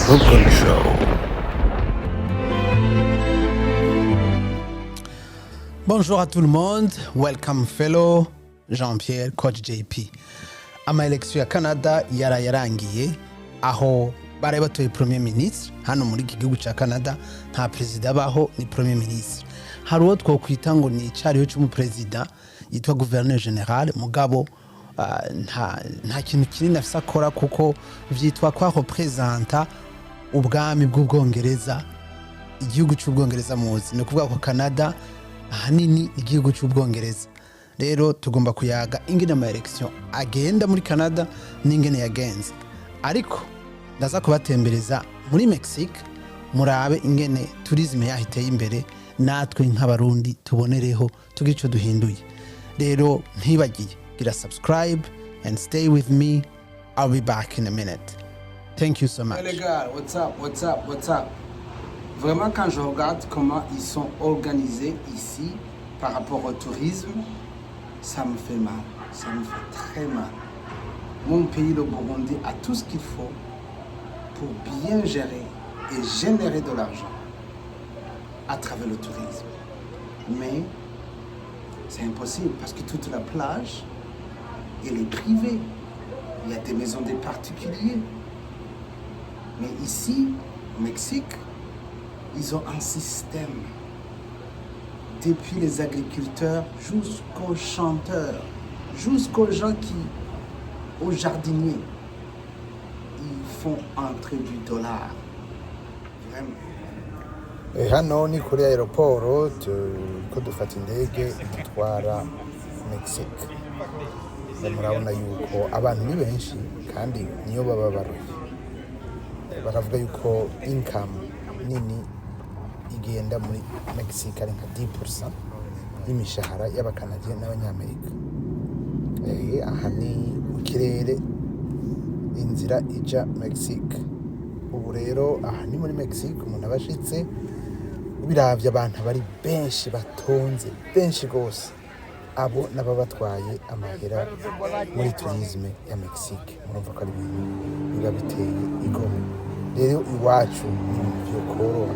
Brooklyn Show. Bonjour à tout le monde, welcome fellow Jean-Pierre Coach JP. Ama-election ya Canada yararangiye aho bari batoye premier ministre. Hano muri iki gihugu ca Canada nta president baho, ni premier ministre. Hari uwo twokwita ngo ni icariho c'umupresident yitwa gouverneur general, mugabo nta kintu kinini afise akora kuko vyitwa kwa representa ubwami bw'Ubwongereza, igihugu c'Ubwongereza muzi. Ni kuvuga ko Canada ahanini igihugu c'Ubwongereza. Rero tugomba kuyaga ingene ama-election agenda muri Canada n'ingene yagenze. Ariko ndaza kubatembereza muri Mexique, murabe ingene tourisme yahiteye imbere, natwe nk'abarundi tubonereho tugira ico duhinduye. Rero ntibagiye gira subscribe and stay with me. I'll be back in a minute. Thank you so much. Hey les gars, what's up? Vraiment, quand je regarde comment ils sont organisés ici par rapport au tourisme, ça me fait mal. Ça me fait très mal. Mon pays, le Burundi, a tout ce qu'il faut pour bien gérer et générer de l'argent à travers le tourisme. Mais c'est impossible parce que toute la plage, elle est privée. Il y a des maisons des particuliers. Mais ici, au Mexique, ils ont un système. Depuis les agriculteurs jusqu'aux chanteurs, jusqu'aux gens aux jardiniers, ils font entrer du dollar. Vraiment. Hano ni kuri aeroporo ko dufata indege idutwara Mexique. Murabona yuko abantu ni benshi kandi niyo baba baruye. Baravuga yuko income nini igenda muri Mexique ari nka 10% y'imishahara y'abakanadiye n'abanyamerika. Aha ni mu kirere inzira ija Mexique. Ubu rero aha ni muri Mexique, umuntu abashitse biravye abantu bari benshi batonze, benshi gose. Abo naba batwaye amahera muri tourisme ya Mexique. Murumva ko ari ibintu biba biteye igomwe. Rero iwacu ni ibintu vyo korora,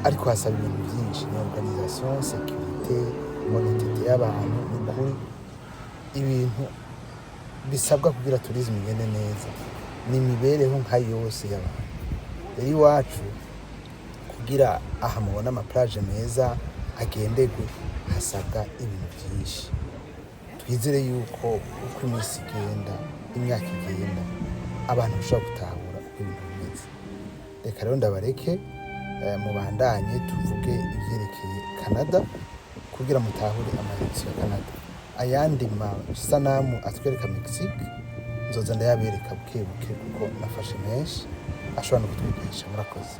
ariko hasaba ibintu byinshi, ni organisation, sécurité, honnêteté y'abantu, n'ukuri ibintu bisabwa kugira tourisme igende neza. Ni imibereho nka yose y'abantu. Rero iwacu kugira aha mubona ama-plage meza agendegwe hasabwa ibintu byinshi. Twizere yuko uko iminsi igenda, imyaka igenda, abantu bashobora gutahura uko ibintu bimeze. Reka rero ndabareke mubandanye tuvuge ivyerekeye Canada kugira mutahure ama-election ya Canada. Ayandi masanamu atwereka Mexique nzoza ndayabereka bukebuke kuko nafashe menshi ashobora no kutwigisha. Murakoze.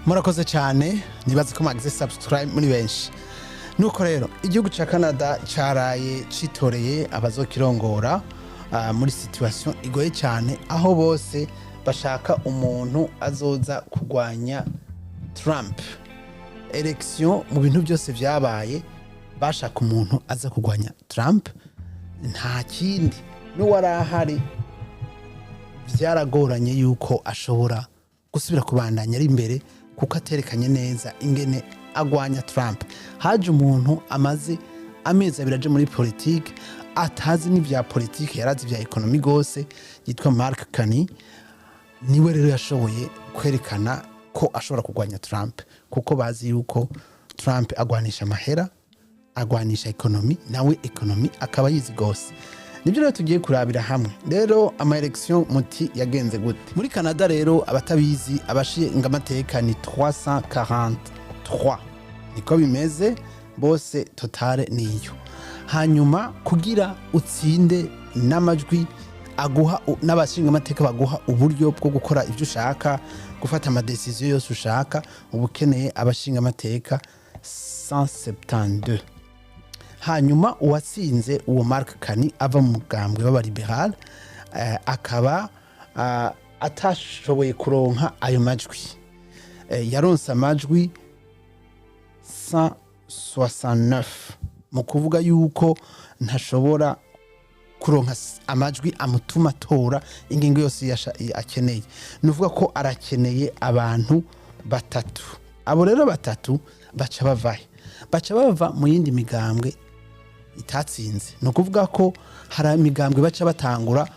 Murakoze cyane, nibaze ko mwagize subscribe muri benshi. Nuko rero igihugu ca Canada caraye citoreye abazokirongora muri situation igoye cyane, aho bose bashaka umuntu azoza kugwanya Trump. Election mu bintu byose vyabaye bashaka umuntu aza kugwanya Trump, nta kindi n'uwarahari vyaragoranye yuko ashobora gusubira kubandanya ari imbere kuko aterekanye neza ingene agwanya Trump. Haje umuntu amaze amezi abiri aje muri politique, atazi n'ivya politique, yarazi vya ekonomi gose, yitwa Mark Carney. Niwe rero yashoboye kwerekana ko ashobora kugwanya Trump kuko bazi yuko Trump agwanisha amahera, agwanisha ekonomi, nawe ekonomi akaba yizi gose. Nibyo rero tugiye kurabira hamwe. Rero ama-election muti yagenze gute muri Canada? Rero abatabizi, abashinga amateka ni 343, niko bimeze bose, totale niyo. Hanyuma kugira utsinde n'amajwi aguha n'abashinga amateka baguha uburyo bwo gukora ivyo ushaka, gufata ama decision yose ushaka, ubukeneye abashinga amateka 172. Hanyuma uwatsinze uwo Mark Carney ava mu mugambwe w'abaliberal akaba atashoboye kuronka ayo majwi. Yaronse amajwi 169, mu kuvuga yuko ntashobora kuronka amajwi amutuma atora ingingo yose akeneye. Nuvuga ko arakeneye abantu batatu. Abo rero batatu baca bava mu yindi migambwe itatsinze. No kuvuga ko hari imigambwe baca batangura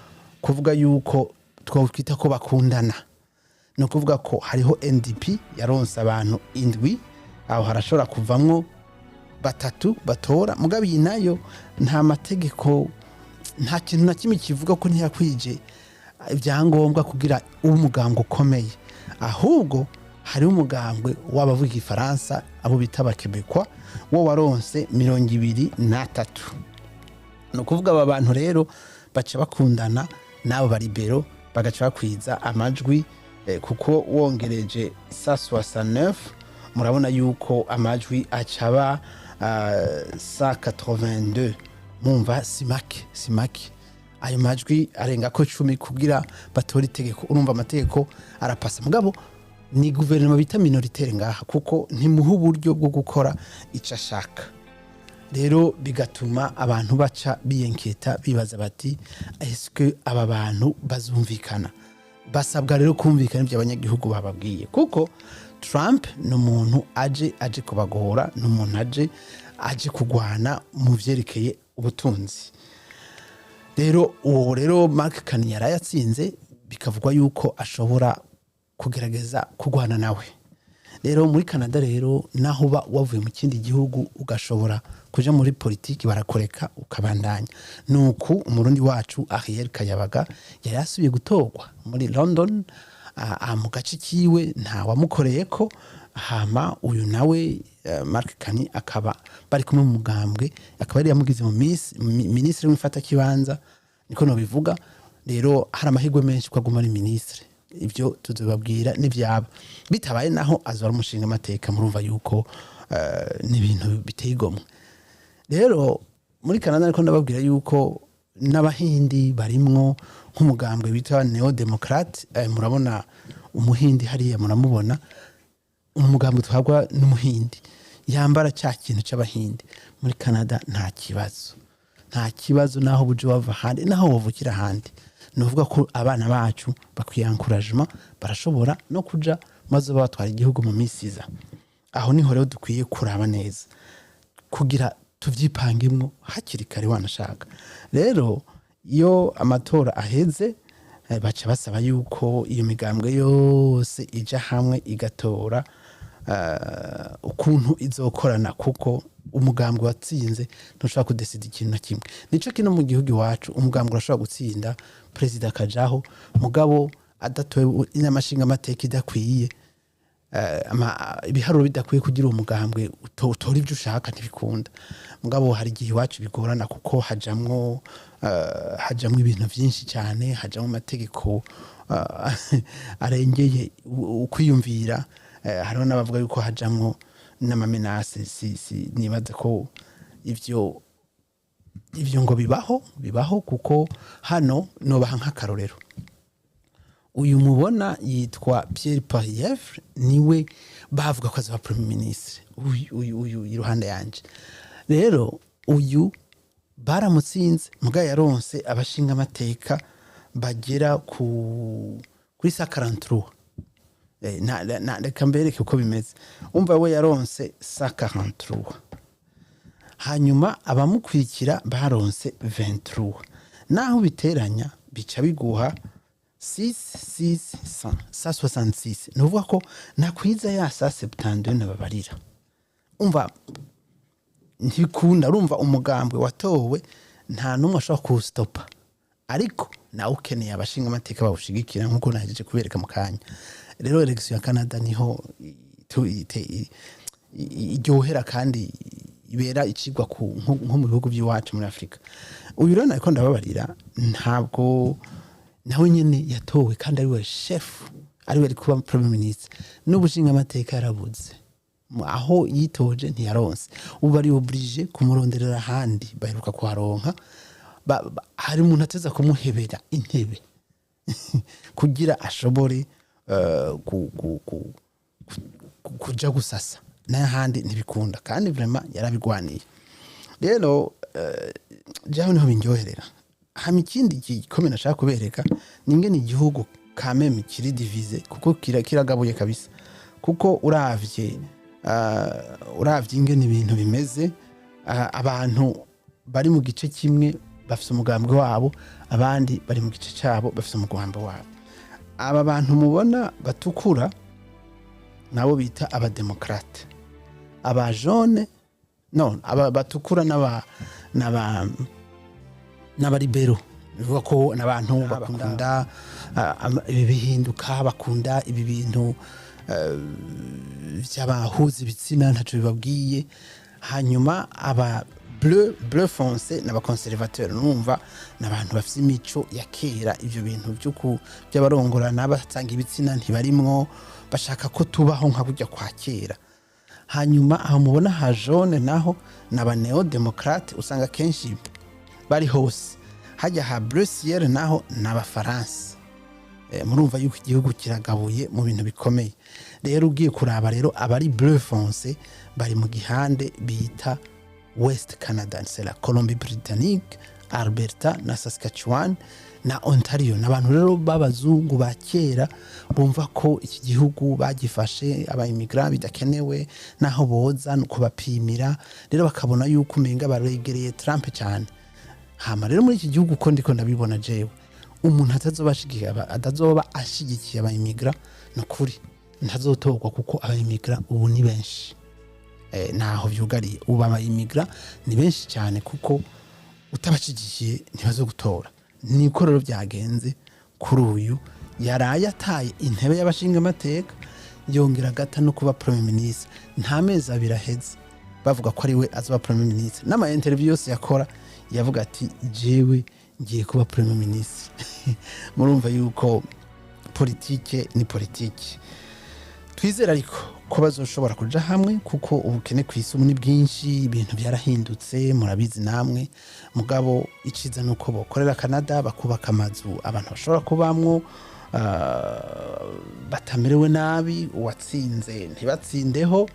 kuvuga yuko twita ko bakundana. No kuvuga ko hariho NDP yaronse abantu indwi, aho harashobora kuvamwo batatu batora. Mugabe iyi nayo nta mategeko, nta kintu na kimwe kivuga ko ntiyakwije ibyangombwa kugira umugambwe ukomeye. Ahubwo hari umugambwe w'abavuga igifaransa abo bita abakebekwa wo waronse 23. No kuvuga aba bantu rero baca bakundana nabo baribero bagaca bakwiza amajwi, kuko wongereje 169 murabona yuko amajwi acaba 182. Mumva simake ayo majwi arenga ko 10 kugira batora itegeko. Urumva amategeko arapasa. Mugabo ni guverinoma bita minoritaire ngaha, kuko ntimuha uburyo bwo gukora ico ashaka. Rero bigatuma abantu baca biyenketa bibaza bati est-ce aba bantu bazumvikana? Basabwa rero kumvikana ibyo abanyagihugu bababwiye, kuko Trump n'umuntu aje kubagora, n'umuntu aje kugwana mu vyerekeye ubutunzi. Rero uwo rero Mark Carney yarayatsinze, bikavugwa yuko ashobora kugerageza kugwana nawe. Rero muri Canada rero naho wavuye mu kindi gihugu ugashobora kuja muri politiki barakoreka ukabandanya. Nuko umurundi wacu Ariel Kayabaga yarasubiye gutorwa muri London, mu gace kiwe nta wamukoreye ko. Hama uyu nawe Mark Carney akaba bari kumwe mu mugambwe, akaba yari yamugize mu ministre w'imfata kibanza, niko no bivuga. Rero hari amahirwe menshi ko aguma ari ministre. Ibyo tuzobabwira n'ivyaba bitabaye naho azora umushinga amateka. Murumva yuko ni ibintu biteye igomwe. Rero muri Canada ariko ndababwira yuko n'abahindi barimwo nk'umugambwe bita Neo Democrat. Murabona umuhindi hariya, muramubona umugambwe twagwa n'umuhindi yambara cya kintu cy'abahindi. Muri Canada nta kibazo naho buje wava handi naho wavukira handi. Nuvuga ko abana bacu bakwiye encouragement, barashobora no kuja maze batwara igihugu mu misiza. Aho niho rero dukwiye kuraba neza kugira tuvyipangimwo hakiri kare wanashaka. Rero iyo amatora aheze baca basaba yuko iyo migambwe yose ija hamwe igatora ukuntu izokorana, kuko umugambwe watsinze ntushobora kudesida ikintu na kimwe. Nico kino mu gihugu iwacu umugambwe urashobora gutsinda, president akajaho, mugabo adatowe n'amashinga amateka idakwiye, ibiharuro bidakwiye kugira umugambwe utora ibyo ushaka ntibikunda. Mugabo hari igihe iwacu bigorana, kuko hajamwo ibintu byinshi cyane, hajamwo amategeko arengeye ukwiyumvira. Hariho n'abavuga yuko hajamwo n'amamenase. Nibaza ko ivyo ngo bibaho kuko hano nobaha nk'akarorero. Uyu mubona yitwa Pierre Poilievre, niwe bavuga ko azaba premier ministre. Uyu iruhande yanje. Rero uyu baramutsinze, mugaye yaronse abashinga amateka bagera kuri 143. Reka mbereke uko bimeze. Umva we yaronse 143, hanyuma abamukurikira baronse 23. Naho biteranya bica biguha 166. Nuvuga ko nakwiza ya 172 nababarira. Umva ntibikunda. Urumva umugambwe watowe nta numwe ashobora kustopa, ariko nawe ukeneye abashinga amateka bawushigikira nkuko nahejeje kubereka mu kanya. Rero election ya Canada niho iryohera kandi ibera icigwa nko mu bihugu by'iwacu muri Afrika. Uyu rero nariko ndababarira, ntabwo nawe nyene yatowe kandi ari we chef, ari we kuba premier ministre. N'ubushinga amateka yarabuze, aho yitoje ntiyaronse. Ubu ari oblige kumuronderera handi baheruka kuharonka. Hari umuntu ateza kumuhebera intebe kugira ashobore kuja gusasa n'ahandi ntibikunda, kandi vraiment yarabigwaniye. Rero jaho niho binjoherera. hama ikindi gikomeye nashaka kubereka ningene igihugu kameme kiri divize kuko kiragabuye kabisa kuko uravye ingene ibintu bimeze abantu bari mu gice kimwe bafite umugambwe wabo abandi bari mu gice cyabo bafite umugambwe wabo aba bantu mubona batukura nabo bita abademokrate aba jaune no aba batukura n'abaribero bivuga ko n'abantu bakunda ibi bihinduka bakunda ibi bintu by'abahuza ibitsina ntacyo bibabwiye hanyuma aba bleu foncé n'abakonservateur numva n'abantu bafite imico ya kera ivyo bintu by'abarongorana batanga ibitsina ntibarimwo bashaka ko tubaho nka burya kwa kera hanyuma aho mubona ha jaune naho n'aba neo démocrate usanga kenshi bari hose hajya ha bleu ciel naho n'abafaransa murumva yuko igihugu kiragabuye mu bintu bikomeye rero ugiye kuraba rero abari bleu foncé bari mu gihande bita West Canada c'est la Colombie-Britannique Alberta na Saskatchewan na Ontario n'abantu rero babazungu ba kera bumva ko iki gihugu bagifashe aba immigrant bidakenewe naho boza no kubapimira rero bakabona yuko umenga baregereye Trump cyane hama rero muri iki gihugu ko ndiko ndabibona jewe umuntu atazoba ashigikiye aba immigrant no kuri ntazotogwa kuko aba immigrant ubu ni benshi naho vyugariye ubu aba immigrant ni benshi cyane kuko utabashigikiye ntibazo gutora niko rero byagenze kuri uyu yaraye ataye intebe y'abashinga amateka yongera gata no kuba premier ministre nta mezi abiri aheze bavuga ko ari we azoba premier ministre n'ama interview yose yakora yavuga ati jewe ngiye kuba premier ministre murumva yuko politike ni politike twizera ariko ko bazoshobora kuja hamwe kuko ubukene kw'isumu ni bwinshi ibintu byarahindutse murabizi namwe mugabo iciza nuko bokorera Canada bakubaka amazu abantu bashobora kubamwo batamerewe nabi uwatsinze ntibatsindeho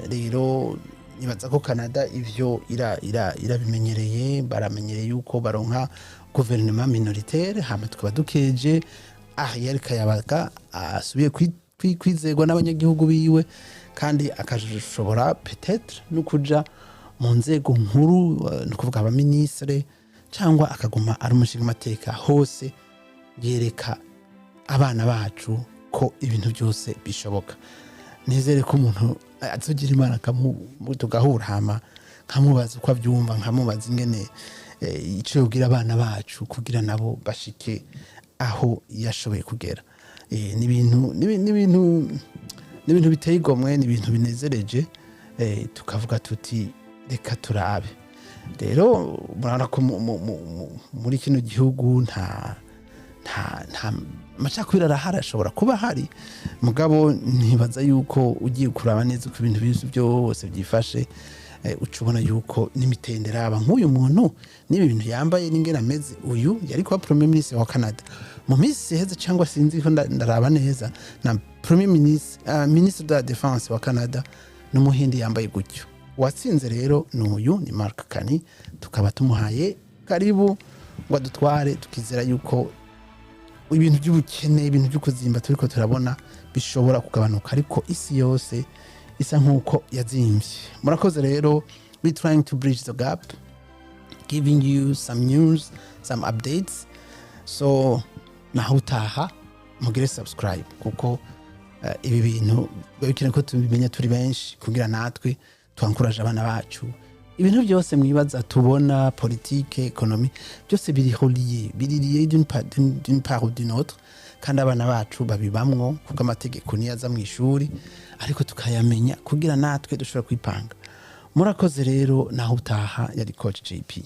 rero nibaza ko Canada ivyo irabimenyereye baramenyereye yuko baronka gouvernement minoritaire hama tukaba dukeje Ariel Kayabaga asubiye kwizegwa n'abanyagihugu biwe kandi akashobora peut-être no kuja mu nzego nkuru no kuvuga aba ministre cyangwa akaguma ari umushinga amateka hose yereka abana bacu ko ibintu byose bishoboka nizere ko umuntu azogira imana tugahura hama nkamubaza uko abyumva nkamubaza ingene ico yogira abana bacu kugira nabo bashike aho yashoboye kugera n'ibintu biteye igomwe n'ibintu binezereje tukavuga tuti reka turabe rero murabona ko muri kino gihugu nta macakubiri arahari ashobora kuba hari mugabo ntibaza yuko ugiye kuraba neza uko ibintu byose byifashe ucubona yuko n'imitendera aba nk'uyu muntu n'ibi bintu yambaye n'ingena ameze uyu yari kuba premier ministre wa Canada mu minsi heza cyangwa sinzi ko ndaraba neza na premier ministre de la défense wa Canada n'umuhindi yambaye gutyo watsinze rero n'uyu ni Mark Carney tukaba tumuhaye karibu ngo adutware tukizera yuko ibintu by'ubukene ibintu by'ukuzimba turiko turabona bishobora kugabanuka ariko isi yose isa nkuko yazimvye murakoze rero we trying to bridge the gap giving you some news some updates so naho utaha mugire subscribe kuko ibi bintu bikene ko tubimenya turi benshi kugira natwe twankuraje abana bacu ibintu byose mwibaza tubona politique économie byose biri relié d'une part ou d'une autre kandi abana bacu babibamwo kuko amategeko niyaza mu ishuri ariko tukayamenya kugira natwe dushobora kwipanga murakoze rero naho utaha yari coach JP